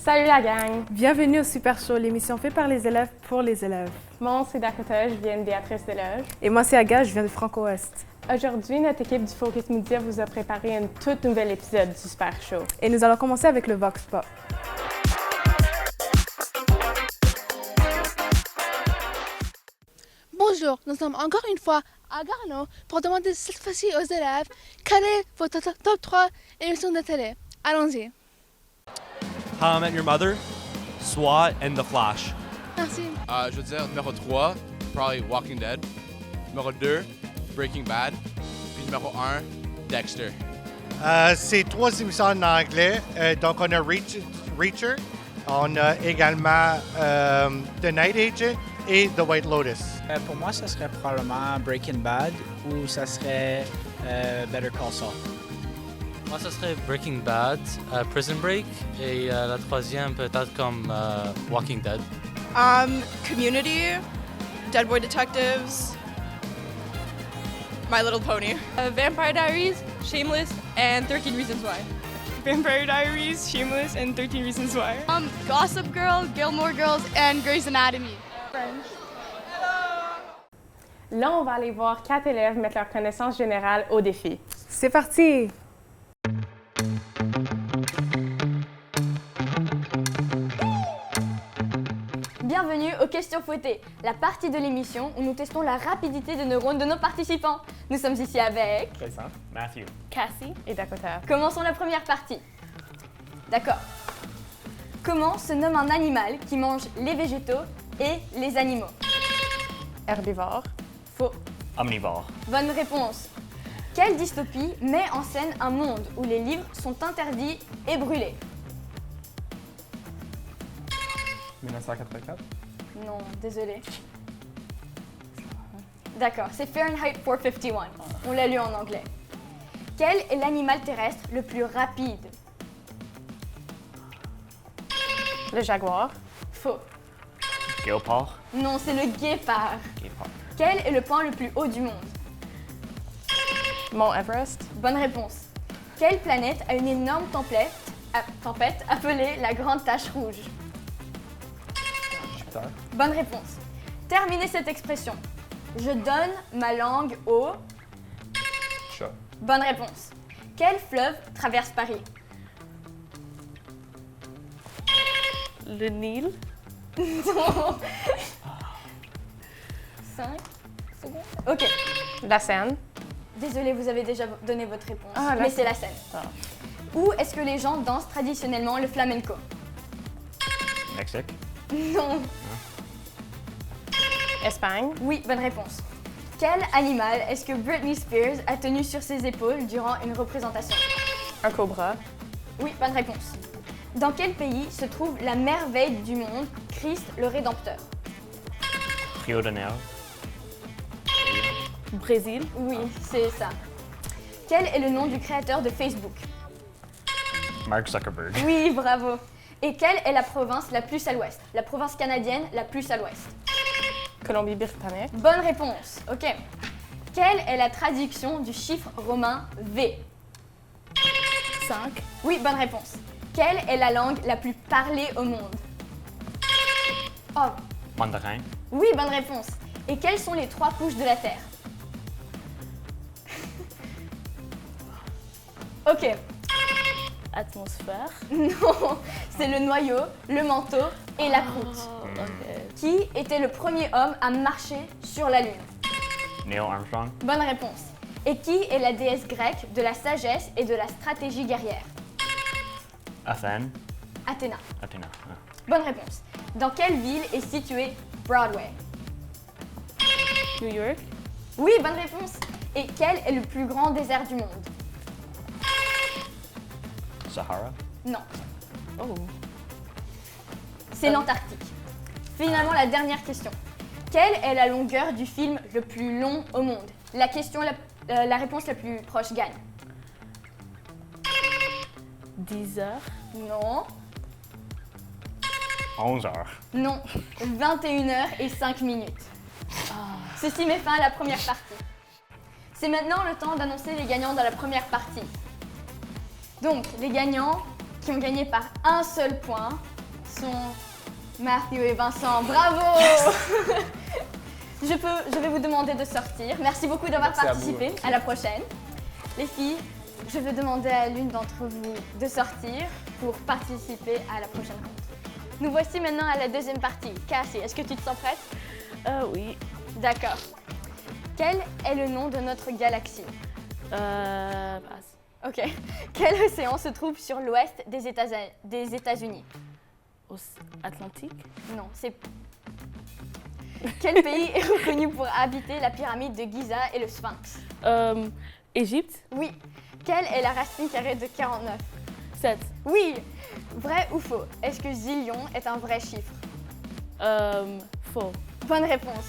Salut la gang! Bienvenue au Super Show, l'émission faite par les élèves pour les élèves. Mon nom c'est Dakota, je viens de Béatrice Delage. Et moi c'est Aga, je viens de Franco-Ouest. Aujourd'hui, notre équipe du Focus Media vous a préparé un tout nouvel épisode du Super Show. Et nous allons commencer avec le Vox Pop. Bonjour, nous sommes encore une fois à Garneau pour demander cette fois-ci aux élèves quel est votre top 3 émissions de télé. Allons-y. How I Met Your Mother, SWAT, and The Flash. Merci. Je veux dire, numéro 3, probably Walking Dead. Numéro 2, Breaking Bad. Puis numéro 1, Dexter. C'est 3 émissions en anglais. Donc, on a Reacher. On a également The Night Agent et The White Lotus. Pour moi, ça serait probablement Breaking Bad ou ça serait Better Call Saul. Moi, ça serait Breaking Bad, Prison Break et la troisième peut-être comme Walking Dead. Community, Dead Boy Detectives, My Little Pony. Vampire Diaries, Shameless, and 13 Reasons Why. Vampire Diaries, Shameless, and 13 Reasons Why. Gossip Girl, Gilmore Girls, and Grey's Anatomy. Là, on va aller voir 4 élèves mettre leur connaissance générale au défi. C'est parti! Bienvenue aux questions fouettées, la partie de l'émission où nous testons la rapidité de neurones de nos participants. Nous sommes ici avec Vincent, Matthew, Cassie et Dakota. Commençons la première partie. D'accord. Comment se nomme un animal qui mange les végétaux et les animaux? Herbivore. Faux. Omnivore, Bonne réponse. Quelle dystopie met en scène un monde où les livres sont interdits et brûlés? 1984, Non, désolé. D'accord, c'est Fahrenheit 451. On l'a lu en anglais. Quel est l'animal terrestre le plus rapide? Le jaguar. Faux. Guépard, Non, c'est le guépard. Guépard, Quel est le point le plus haut du monde? Mont Everest. Bonne réponse. Quelle planète a une énorme tempête appelée la Grande Tache Rouge? Jupiter, Bonne réponse. Terminez cette expression. Je donne ma langue au... Chat, Bonne réponse. Quel fleuve traverse Paris? Le Nil. Non. 5 secondes. Ok. La Seine. Désolée, vous avez déjà donné votre réponse. Ah, la mais Seine. c'est la Seine. Ah. Où est-ce que les gens dansent traditionnellement le flamenco? Mexique, Non. Espagne. Oui, bonne réponse. Quel animal est-ce que Britney Spears a tenu sur ses épaules durant une représentation? Un cobra. Oui, bonne réponse. Dans quel pays se trouve la merveille du monde, Christ le Rédempteur? Rio de Janeiro, Brésil. Oui, c'est ça. Quel est le nom du créateur de Facebook? Mark Zuckerberg, Oui, bravo. Et quelle est la province la plus à l'ouest? La province canadienne la plus à l'ouest? Colombie-Britannique. Bonne réponse. Ok. Quelle est la traduction du chiffre romain V? 5. Oui, bonne réponse. Quelle est la langue la plus parlée au monde? Oh, Mandarin, oui, bonne réponse. Et quelles sont les 3 couches de la Terre? Ok. Atmosphère. Non, c'est le noyau, le manteau et la croûte. Qui était le premier homme à marcher sur la Lune? Neil Armstrong, Bonne réponse. Et qui est la déesse grecque de la sagesse et de la stratégie guerrière? Athènes, Athéna. Athéna, Bonne réponse. Dans quelle ville est situé Broadway? New York. Oui, bonne réponse. Et quel est le plus grand désert du monde? Sahara, Non, Oh. c'est l'Antarctique. Finalement, la dernière question. Quelle est la longueur du film le plus long au monde? La réponse la plus proche gagne. 10 heures. Non, 11 heures. non. 21h05. Ceci met fin à la première partie. C'est maintenant le temps d'annoncer les gagnants dans la première partie. Donc, les gagnants qui ont gagné par un seul point sont Matthew et Vincent. Bravo! Je vais vous demander de sortir. Merci beaucoup d'avoir participé. À la prochaine. Les filles, je vais demander à l'une d'entre vous de sortir pour participer à la prochaine ronde. Nous voici maintenant à la deuxième partie. Cassie, est-ce que tu te sens prête? Oui. D'accord. Quel est le nom de notre galaxie? Passe. Ok. Quel océan se trouve sur l'ouest des États-Unis? Atlantique? Non, c'est... Quel pays est reconnu pour habiter la pyramide de Giza et le Sphinx? Égypte? Oui. Quelle est la racine carrée de 49? 7. Oui. Vrai ou faux? Est-ce que zillion est un vrai chiffre? Faux. Bonne réponse.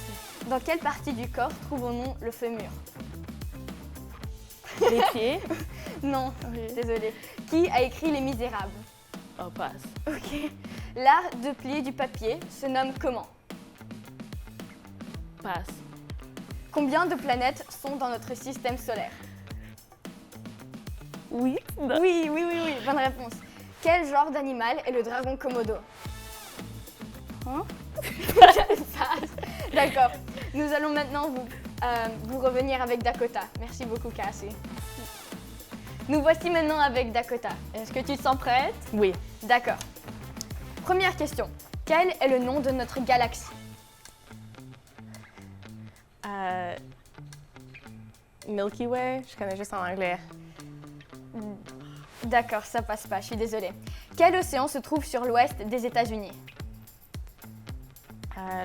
Dans quelle partie du corps trouvons-nous le fémur? Les pieds? Non, désolée. Qui a écrit Les Misérables? Oh, passe. Ok. L'art de plier du papier se nomme comment? Passe. Combien de planètes sont dans notre système solaire? Oui. Oui, bonne réponse. Quel genre d'animal est le dragon Komodo? Hein? D'accord. Nous allons maintenant vous revenir avec Dakota. Merci beaucoup, Cassie. Nous voici maintenant avec Dakota. Est-ce que tu te sens prête? Oui. D'accord. Première question. Quel est le nom de notre galaxie? Milky Way? Je connais juste en anglais. D'accord, ça passe pas, je suis désolée. Quel océan se trouve sur l'ouest des États-Unis?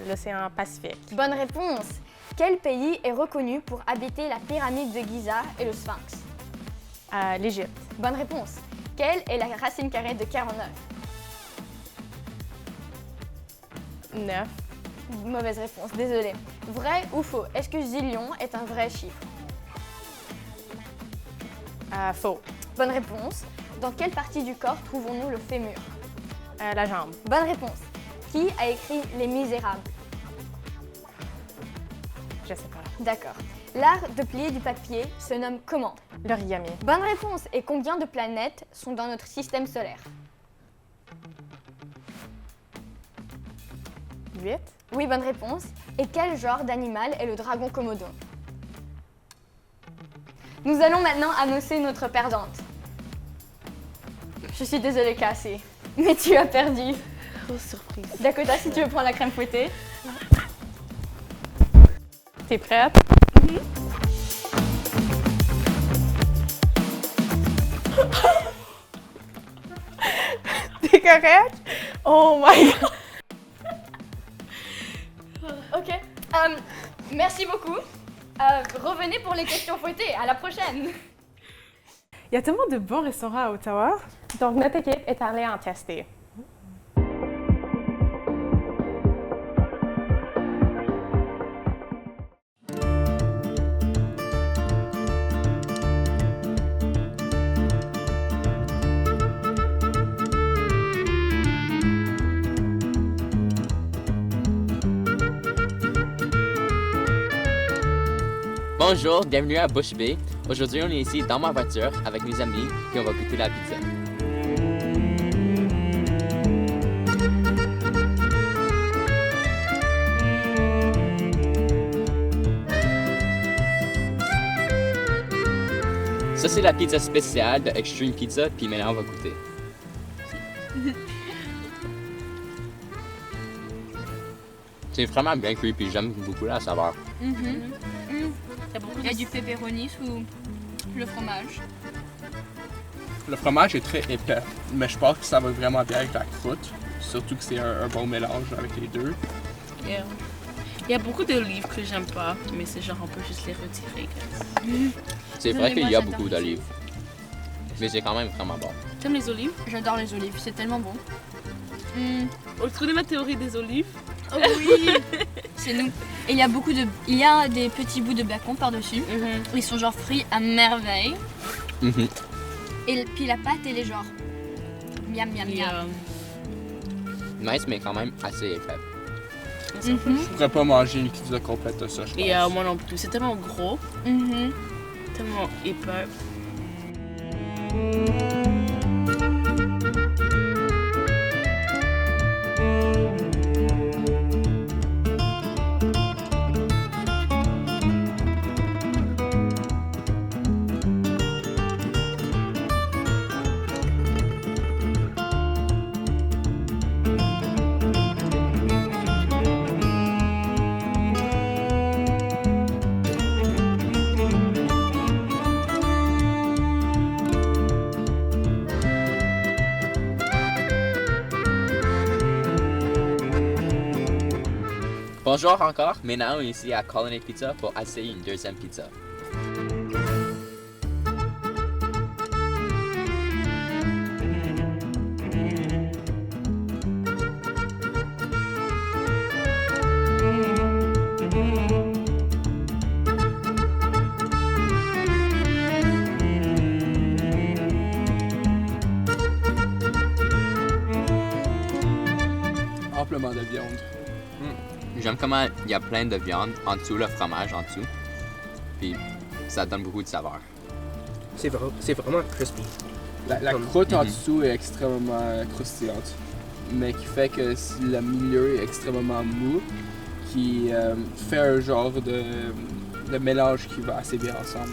L'océan Pacifique. Bonne réponse. Quel pays est reconnu pour habiter la pyramide de Giza et le Sphinx? L'Égypte. Bonne réponse. Quelle est la racine carrée de 49? 9. Mauvaise réponse, désolée. Vrai ou faux? Est-ce que zillion est un vrai chiffre? Faux. Bonne réponse. Dans quelle partie du corps trouvons-nous le fémur? La jambe. Bonne réponse. Qui a écrit Les Misérables? Je sais pas. D'accord. L'art de plier du papier se nomme comment? L'origami. Bonne réponse. Et combien de planètes sont dans notre système solaire? 8. Oui, bonne réponse. Et quel genre d'animal est le dragon Komodo? Nous allons maintenant annoncer notre perdante. Je suis désolée, Cassie, mais tu as perdu. Oh, surprise. Dakota, si tu veux prendre la crème fouettée. T'es prête? T'es correct? Oh my god! Ok. Merci beaucoup. Revenez pour les questions fouettées. À la prochaine. Il y a tellement de bons restaurants à Ottawa. Donc, notre équipe est allée en tester. Bonjour, bienvenue à Bush Bay. Aujourd'hui, on est ici dans ma voiture avec mes amis, puis on va goûter la pizza. Ça, c'est la pizza spéciale de Extreme Pizza, puis maintenant, on va goûter. C'est vraiment bien cuit, puis j'aime beaucoup la saveur. Il y a du pepperoni sous le fromage. Le fromage est très épais, mais je pense que ça va vraiment bien avec la croûte. Surtout que c'est un bon mélange avec les deux. Yeah. Il y a beaucoup d'olives que j'aime pas, mais c'est genre on peut juste les retirer. C'est vrai qu'il y a beaucoup d'olives, mais c'est quand même vraiment bon. T'aimes les olives? J'adore les olives, c'est tellement bon. On connaît ma théorie des olives? Oh oui. C'est nous. Et il y a des petits bouts de bacon par-dessus. Ils sont genre frits à merveille. Et puis la pâte, elle est genre miam miam miam. Nice, mais quand même assez épais. Je pourrais pas manger une pizza complète de ça, je pense. Moi non plus. C'est tellement gros. Tellement épais. Bonjour encore, maintenant on est ici à Colonnade Pizza pour essayer une deuxième pizza. Amplement de viande. J'aime comment il y a plein de viande en dessous, le fromage en dessous. Puis ça donne beaucoup de saveur. C'est vraiment crispy. La croûte en dessous est extrêmement croustillante, mais qui fait que le milieu est extrêmement mou, qui fait un genre de mélange qui va assez bien ensemble.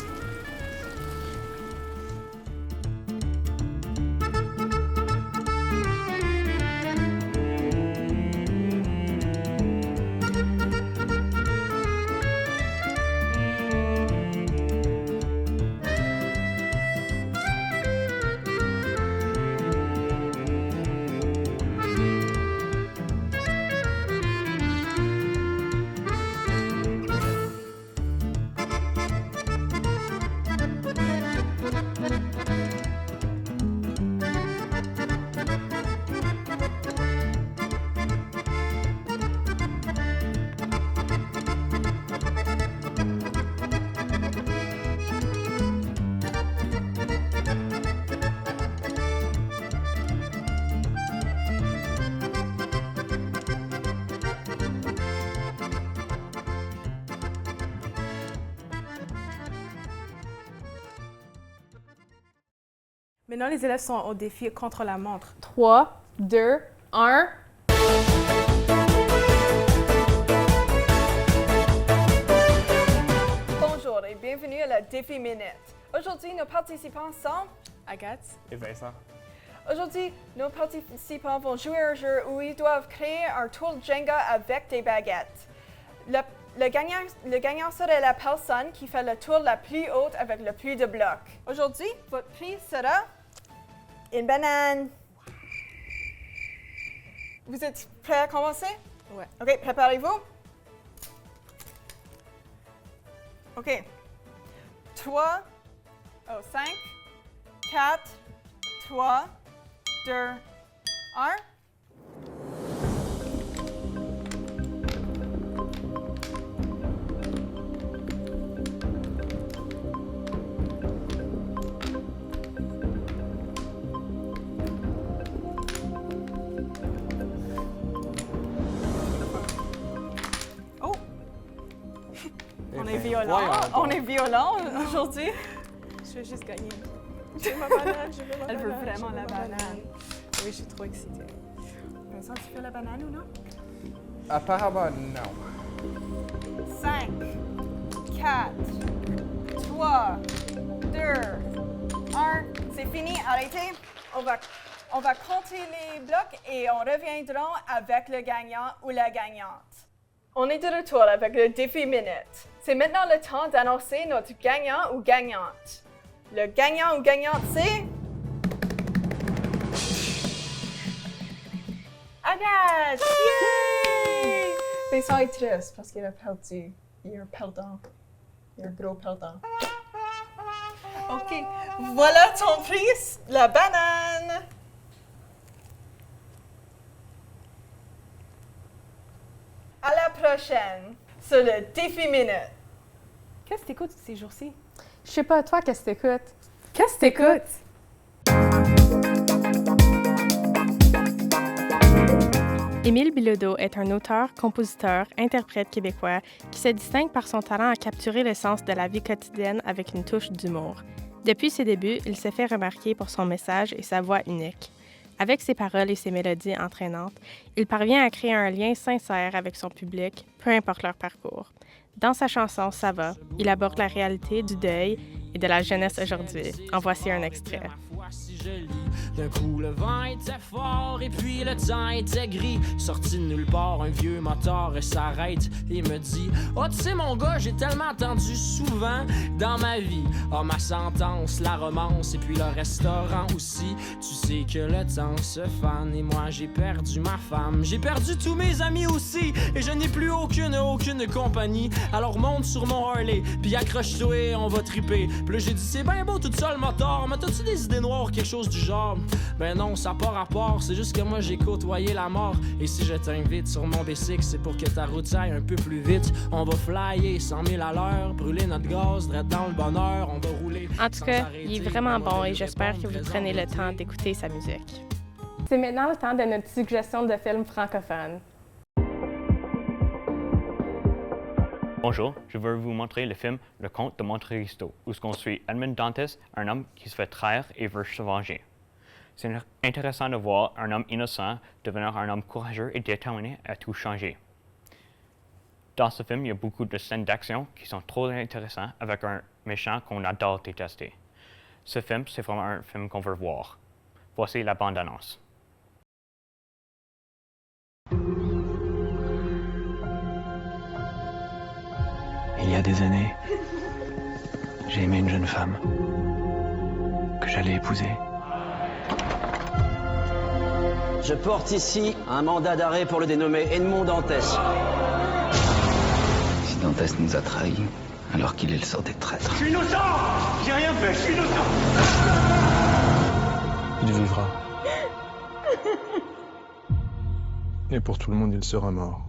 Maintenant, les élèves sont au défi contre la montre. 3, 2, 1. Bonjour et bienvenue à la Défi Minute. Aujourd'hui, nos participants sont Agathe et Vincent. Aujourd'hui, nos participants vont jouer à un jeu où ils doivent créer un tour Jenga avec des baguettes. Le gagnant serait la personne qui fait le tour la plus haute avec le plus de blocs. Aujourd'hui, votre prix sera une banane. Vous êtes prêts à commencer? Ouais. OK, préparez-vous. OK. 3, 5, 4, 3, 2, 1. On est violent aujourd'hui. Je veux juste gagner. Je veux ma banane, je veux ma banane. Elle veut vraiment la banane. Oui, je suis trop excitée. Vincent, tu fais la banane ou non? Apparemment, non. 5, 4, 3, 2, 1. C'est fini, arrêtez. On va compter les blocs et on reviendra avec le gagnant ou la gagnante. On est de retour avec le défi minute. C'est maintenant le temps d'annoncer notre gagnant ou gagnante. Le gagnant ou gagnante, c'est... Agathe! Yay! Vincent est triste parce qu'il a perdu. Il est un perdant. Il est un gros perdant. OK. Voilà ton prix, la banane! À la prochaine, sur le défi minute. Qu'est-ce que t'écoutes ces jours-ci? Je sais pas, toi, qu'est-ce que t'écoutes? Qu'est-ce que t'écoutes? Émile Bilodeau est un auteur, compositeur, interprète québécois qui se distingue par son talent à capturer l'essence de la vie quotidienne avec une touche d'humour. Depuis ses débuts, il s'est fait remarquer pour son message et sa voix unique. Avec ses paroles et ses mélodies entraînantes, il parvient à créer un lien sincère avec son public, peu importe leur parcours. Dans sa chanson « Ça va », il aborde la réalité du deuil et de la jeunesse aujourd'hui. En voici un extrait. D'un coup, le vent était fort et puis le temps était gris. Sorti de nulle part, un vieux moteur s'arrête et me dit: oh, tu sais, mon gars, j'ai tellement attendu souvent dans ma vie. Ah, ma sentence, la romance et puis le restaurant aussi. Tu sais que le temps se fane et moi, j'ai perdu ma femme. J'ai perdu tous mes amis aussi et je n'ai plus aucune compagnie. Alors monte sur mon Harley puis accroche-toi et on va triper. Puis là, j'ai dit: c'est bien beau tout ça, le moteur, mais t'as-tu des idées noires, quelque chose du genre? Ben non, ça n'a pas rapport, c'est juste que moi j'ai côtoyé la mort. Et si je t'invite sur mon bicycle, c'est pour que ta route aille un peu plus vite. On va flyer 100 000 à l'heure, brûler notre gaz, direct dans le bonheur, on va rouler. En tout cas, il est vraiment bon et j'espère que vous prenez le temps d'écouter sa musique. C'est maintenant le temps de notre suggestion de film francophone. Bonjour, je veux vous montrer le film Le Comte de Monte Cristo, où on suit Edmond Dantes, un homme qui se fait trahir et veut se venger. C'est intéressant de voir un homme innocent devenir un homme courageux et déterminé à tout changer. Dans ce film, il y a beaucoup de scènes d'action qui sont trop intéressantes avec un méchant qu'on adore détester. Ce film, c'est vraiment un film qu'on veut voir. Voici la bande-annonce. Il y a des années, j'ai aimé une jeune femme que j'allais épouser. Je porte ici un mandat d'arrêt pour le dénommé Edmond Dantès. Si Dantès nous a trahis, alors qu'il est le sort des traîtres. Je suis innocent! J'ai rien fait, je suis innocent! Il vivra. Et pour tout le monde, il sera mort.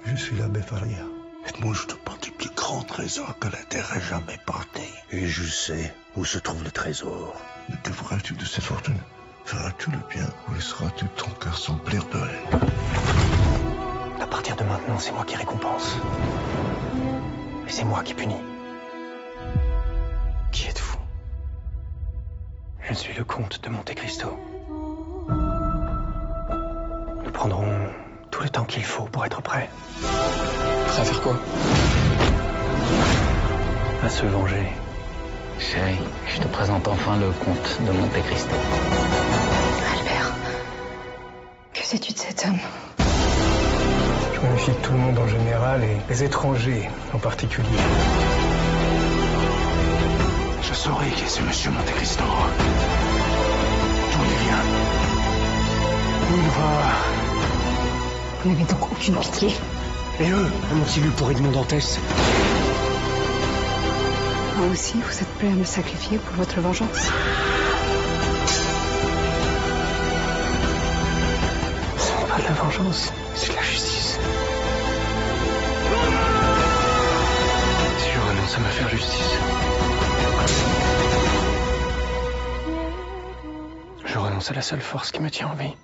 Je suis l'abbé Faria. Et moi, je te porte le plus grand trésor que la terre ait jamais porté. Et je sais où se trouve le trésor. Mais que feras-tu de cette fortune? Feras-tu le bien ou laisseras-tu ton cœur s'emplir de haine? À partir de maintenant, c'est moi qui récompense. Et c'est moi qui punis. Qui êtes-vous? Je suis le comte de Monte Cristo. Nous prendrons tout le temps qu'il faut pour être prêts. Prêt à faire quoi? À se venger. Chérie, je te présente enfin le comte de Monte Cristo. Albert, que sais-tu de cet homme? Je me méfie de tout le monde en général et des étrangers en particulier. Je saurai qui est ce monsieur Monte Cristo. D'où il vient. Où il va. Vous n'avez donc aucune pitié. Et eux, ont-ils eu pour Edmond Dantès? Moi aussi, vous êtes prêt à me sacrifier pour votre vengeance? Ce n'est pas de la vengeance, c'est de la justice. Si je renonce à me faire justice, je renonce à la seule force qui me tient en vie.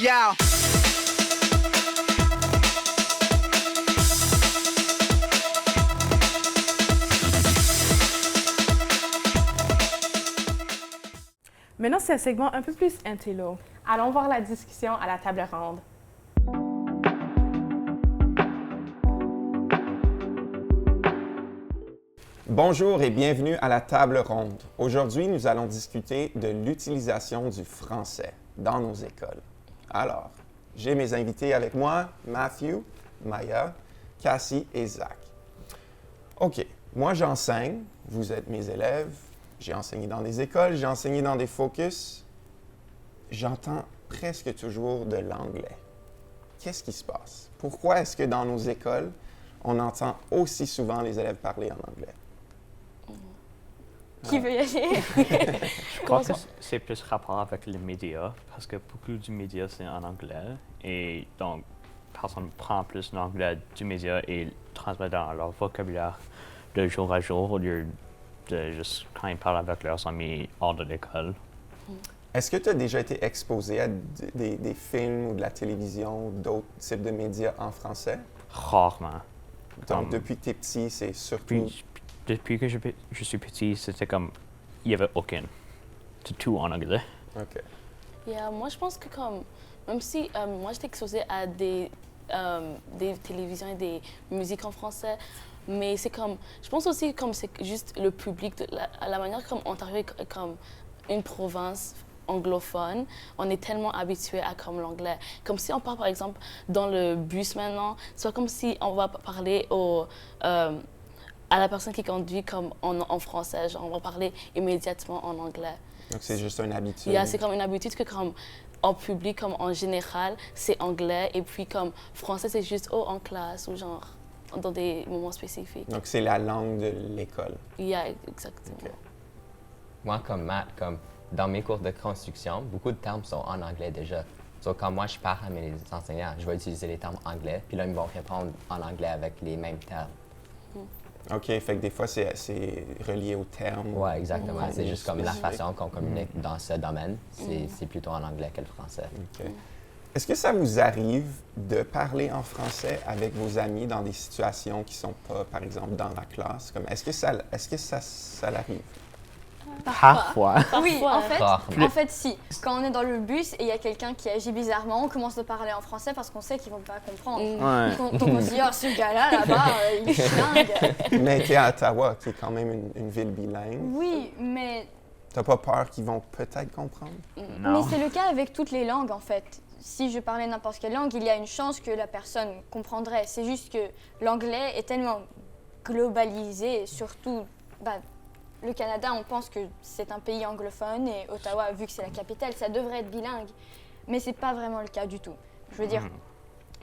Yeah. Maintenant, c'est un segment un peu plus intello. Allons voir la discussion à la table ronde. Bonjour et bienvenue à la table ronde. Aujourd'hui, nous allons discuter de l'utilisation du français dans nos écoles. Alors, j'ai mes invités avec moi, Matthew, Maya, Cassie et Zach. OK, moi j'enseigne, vous êtes mes élèves, j'ai enseigné dans des écoles, j'ai enseigné dans des focus. J'entends presque toujours de l'anglais. Qu'est-ce qui se passe? Pourquoi est-ce que dans nos écoles, on entend aussi souvent les élèves parler en anglais? Qui veut y aller? Je crois que c'est plus rapport avec les médias, parce que beaucoup du média, c'est en anglais. Et donc, personne prend plus l'anglais du média et transmet dans leur vocabulaire de jour à jour au lieu de juste quand ils parlent avec leurs amis hors de l'école. Est-ce que tu as déjà été exposé à des films ou de la télévision ou d'autres types de médias en français? Rarement. Donc, depuis que tu es petit, c'est surtout... Depuis que je suis petit, c'était comme... Il n'y avait aucun. C'est tout en anglais. OK. Yeah, moi, je pense que comme... Même si moi, j'étais exposée à des télévisions et des musiques en français, mais c'est comme... Je pense aussi comme c'est juste le public, la manière comme Ontario est comme une province anglophone, on est tellement habitué à comme l'anglais. Comme si on part par exemple dans le bus maintenant, c'est comme si on va parler à la personne qui conduit comme en français, genre on va parler immédiatement en anglais. Donc c'est juste une habitude. Yeah, c'est comme une habitude que comme en public, comme en général, c'est anglais et puis comme français c'est juste en classe ou genre dans des moments spécifiques. Donc c'est la langue de l'école. Yeah, exactement. Okay. Moi comme Matt, dans mes cours de construction, beaucoup de termes sont en anglais déjà. Donc, quand moi je parle à mes enseignants, je vais utiliser les termes anglais, puis là, ils vont répondre en anglais avec les mêmes termes. OK, fait que des fois, c'est relié aux termes. Oui, exactement. C'est juste comme la façon qu'on communique dans ce domaine, c'est plutôt en anglais que le français. OK. Est-ce que ça vous arrive de parler en français avec vos amis dans des situations qui ne sont pas, par exemple, dans la classe? Est-ce que ça l'arrive? Parfois. Oui, en fait, si. Quand on est dans le bus et il y a quelqu'un qui agit bizarrement, on commence à parler en français parce qu'on sait qu'ils vont pas comprendre. Ouais. Donc on se dit, oh, ce gars-là, là-bas, il est dingue. Mais tu es à Ottawa, qui est quand même une ville bilingue. Oui, mais... T'as pas peur qu'ils vont peut-être comprendre? Non. Mais c'est le cas avec toutes les langues, en fait. Si je parlais n'importe quelle langue, il y a une chance que la personne comprendrait. C'est juste que l'anglais est tellement globalisé, surtout... le Canada, on pense que c'est un pays anglophone et Ottawa, vu que c'est la capitale, ça devrait être bilingue. Mais c'est pas vraiment le cas du tout. Je veux dire,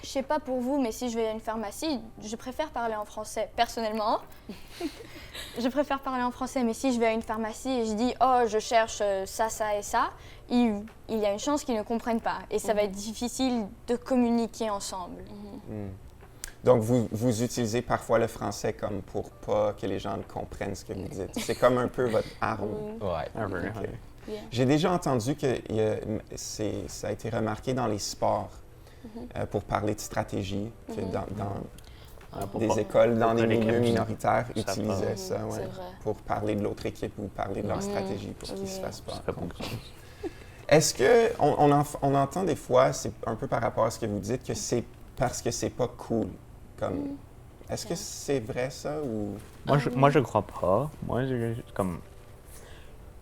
je sais pas pour vous, mais si je vais à une pharmacie, je préfère parler en français, personnellement. Je préfère parler en français, mais si je vais à une pharmacie et je dis « Oh, je cherche ça, ça et ça », il y a une chance qu'ils ne comprennent pas. Et ça va être difficile de communiquer ensemble. Donc, vous utilisez parfois le français comme pour pas que les gens comprennent ce que vous dites. C'est comme un peu votre arme. Ouais. Okay. J'ai déjà entendu que ça a été remarqué dans les sports pour parler de stratégie, que dans des écoles, dans des milieux minoritaires, utilisaient ça pour parler de l'autre équipe ou parler de leur stratégie pour qu'ils ne se fassent pas comprendre. Est-ce qu'on entend des fois, c'est un peu par rapport à ce que vous dites, que c'est parce que c'est pas cool? Est-ce que c'est vrai ça ou... Moi, je crois pas. Moi, je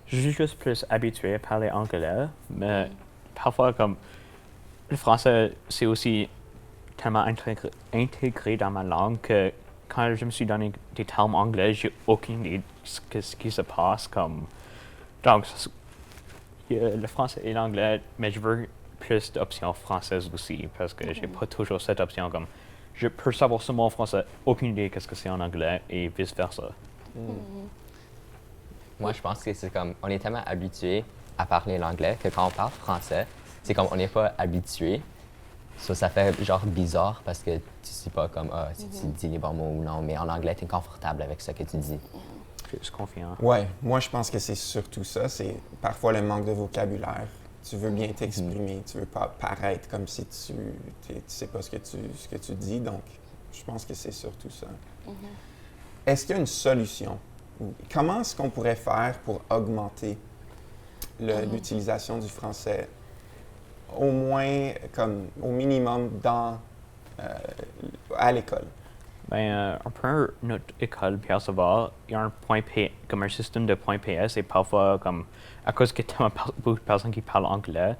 suis juste plus habitué à parler anglais, mais parfois, comme le français, c'est aussi tellement intégré dans ma langue que quand je me suis donné des termes anglais, j'ai aucune idée de ce qui se passe. Donc, le français et l'anglais, mais je veux plus d'options françaises aussi, parce que j'ai pas toujours cette option comme... Je peux savoir seulement en français, aucune idée qu'est-ce que c'est en anglais et vice-versa. Moi, je pense que c'est comme, on est tellement habitué à parler l'anglais que quand on parle français, c'est comme on n'est pas habitué. Ça fait genre bizarre parce que tu sais pas comme, si tu dis les bons mots ou non, mais en anglais, tu es confortable avec ce que tu dis. Plus confiant. Ouais, moi je pense que c'est surtout ça, c'est parfois le manque de vocabulaire. Tu veux bien t'exprimer, tu veux pas paraître comme si tu sais pas ce que tu dis, donc je pense que c'est surtout ça. Est-ce qu'il y a une solution? Comment est-ce qu'on pourrait faire pour augmenter l'utilisation du français, au moins comme au minimum à l'école? Un peu notre école Pierre Savard, il y a comme un système de points PS et parfois, comme, à cause qu'il y a tellement beaucoup de personnes qui parlent anglais,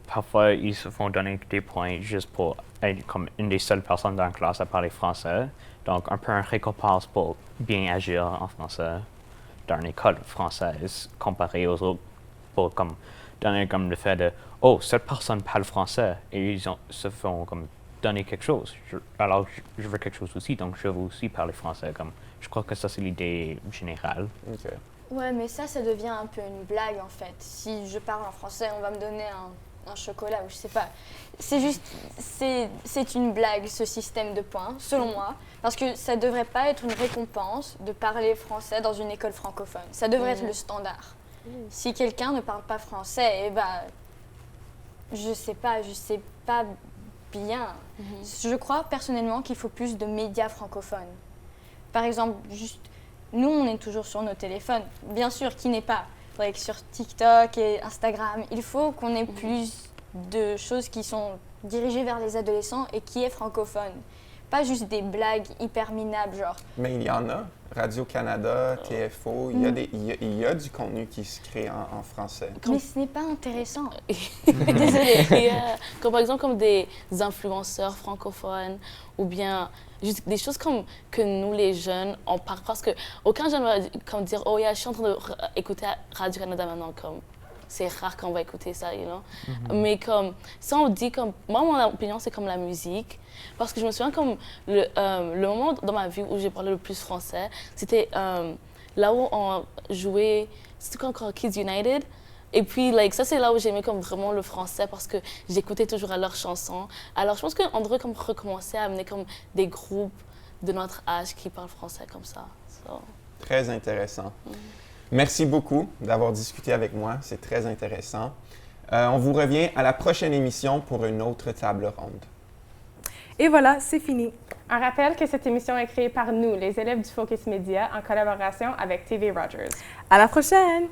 parfois ils se font donner des points juste pour être comme une des seules personnes dans la classe à parler français. Donc, un peu une récompense pour bien agir en français dans une école française comparé aux autres, pour comme donner comme le fait de « Oh, cette personne parle français » et ils se font comme donner quelque chose. Alors, je veux quelque chose aussi, donc je veux aussi parler français. Comme, je crois que ça, c'est l'idée générale. OK. Ouais, mais ça devient un peu une blague, en fait. Si je parle en français, on va me donner un chocolat ou je sais pas. C'est juste, c'est une blague, ce système de points, selon moi. Parce que ça devrait pas être une récompense de parler français dans une école francophone. Ça devrait être le standard. Si quelqu'un ne parle pas français, eh ben, je sais pas bien. Je crois personnellement qu'il faut plus de médias francophones. Par exemple, juste, nous, on est toujours sur nos téléphones. Bien sûr, qui n'est pas sur TikTok et Instagram. Il faut qu'on ait plus de choses qui sont dirigées vers les adolescents et qui est francophone. Pas juste des blagues hyper minables, genre. Mais il y en a. Radio-Canada, TFO, il y a du contenu qui se crée en français. Mais ce n'est pas intéressant. Désolée. Comme par exemple comme des influenceurs francophones ou bien juste des choses comme que nous les jeunes on parle parce que aucun jeune va comme dire oh yeah, je suis en train d'écouter Radio-Canada maintenant comme c'est rare qu'on va écouter ça, you know. Mais comme ça on dit comme moi mon opinion c'est comme la musique parce que je me souviens comme le moment dans ma vie où j'ai parlé le plus français c'était là où on jouait c'était encore Kids United. Et puis, ça, c'est là où j'aimais comme vraiment le français parce que j'écoutais toujours leurs chansons. Alors, je pense qu'on devrait comme recommencer à amener comme des groupes de notre âge qui parlent français comme ça. So. Très intéressant. Merci beaucoup d'avoir discuté avec moi. C'est très intéressant. On vous revient à la prochaine émission pour une autre table ronde. Et voilà, c'est fini. On rappelle que cette émission est créée par nous, les élèves du Focus Media, en collaboration avec TV Rogers. À la prochaine!